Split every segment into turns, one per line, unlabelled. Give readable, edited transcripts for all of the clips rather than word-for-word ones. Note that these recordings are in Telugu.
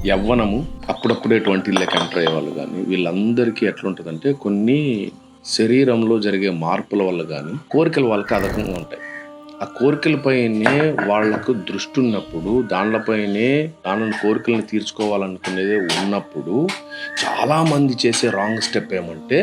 యవ్వనము, అప్పుడప్పుడే 20 ఎంటర్ అయ్యే వాళ్ళు కానీ వీళ్ళందరికీ ఎట్లుంటుందంటే కొన్ని శరీరంలో జరిగే మార్పుల వల్ల కానీ కోరికలు వాళ్ళకి అధికంగా ఉంటాయి. ఆ కోరికలపైనే వాళ్లకు దృష్టి ఉన్నప్పుడు, దానిని కోరికలను తీర్చుకోవాలనుకునేదే ఉన్నప్పుడు చాలామంది చేసే రాంగ్ స్టెప్ ఏమంటే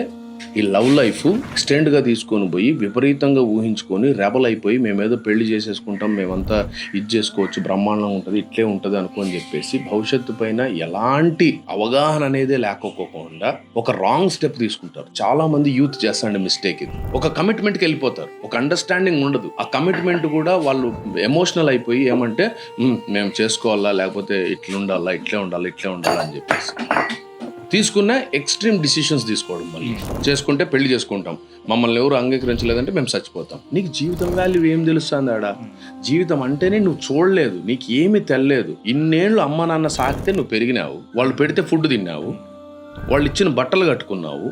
ఈ లవ్ లైఫ్ ఎక్స్టెండ్గా తీసుకొని పోయి విపరీతంగా ఊహించుకొని రెబల్ అయిపోయి మేమేదో పెళ్లి చేసేసుకుంటాం, మేమంతా ఇది చేసుకోవచ్చు, బ్రహ్మాండంగా ఉంటుంది, ఇట్లే ఉంటుంది అనుకోని చెప్పేసి భవిష్యత్తు పైన ఎలాంటి అవగాహన అనేదే లేకపోకుండా ఒక రాంగ్ స్టెప్ తీసుకుంటారు. చాలా మంది యూత్ చేస్తాండి మిస్టేక్ ఇది. ఒక కమిట్మెంట్కి వెళ్ళిపోతారు, ఒక అండర్స్టాండింగ్ ఉండదు. ఆ కమిట్మెంట్ కూడా వాళ్ళు ఎమోషనల్ అయిపోయి ఏమంటే మేము చేసుకోవాలా, లేకపోతే ఇట్లే ఉండాలా అని చెప్పేసి తీసుకున్న ఎక్స్ట్రీమ్ డిసిషన్స్ తీసుకోవడం. మళ్ళీ చేసుకుంటే పెళ్లి చేసుకుంటాం, మమ్మల్ని ఎవరు అంగీకరించలేదంటే మేము చచ్చిపోతాం. నీకు జీవితం వాల్యూ ఏం తెలుస్తుంది ఆడ? జీవితం అంటేనే నువ్వు చూడలేదు, నీకు ఏమీ తెలియదు. ఇన్నేళ్ళు అమ్మ నాన్న సాకితే నువ్వు పెరిగినావు, వాళ్ళు పెడితే ఫుడ్ తిన్నావు, వాళ్ళు ఇచ్చిన బట్టలు కట్టుకున్నావు,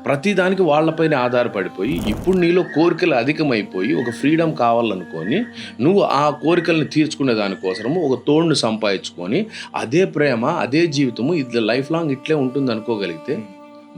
ప్రతిదానికి వాళ్ళపైన ఆధారపడిపోయి ఇప్పుడు నీలో కోరికలు అధికమైపోయి ఒక ఫ్రీడమ్ కావాలనుకొని నువ్వు ఆ కోరికలను తీర్చుకునే దానికోసము ఒక తోడును సంపాదించుకొని అదే ప్రేమ, అదే జీవితము ఇది లైఫ్ లాంగ్ ఇట్లే ఉంటుంది అనుకోగలిగితే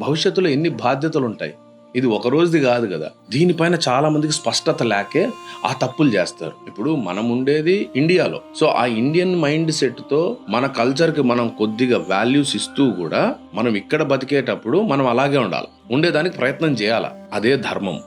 భవిష్యత్తులో ఎన్ని బాధ్యతలు ఉంటాయి? ఇది ఒక రోజుది కాదు కదా. దీనిపైన చాలా మందికి స్పష్టత లేకే ఆ తప్పులు చేస్తారు. ఇప్పుడు మనం ఉండేది ఇండియాలో, సో ఆ ఇండియన్ మైండ్ సెట్ తో మన కల్చర్ కి మనం కొద్దిగా వాల్యూస్ ఇస్తూ కూడా మనం ఇక్కడ బతికేటప్పుడు మనం అలాగే ఉండాలి, ఉండేదానికి ప్రయత్నం చేయాలి. అదే ధర్మం.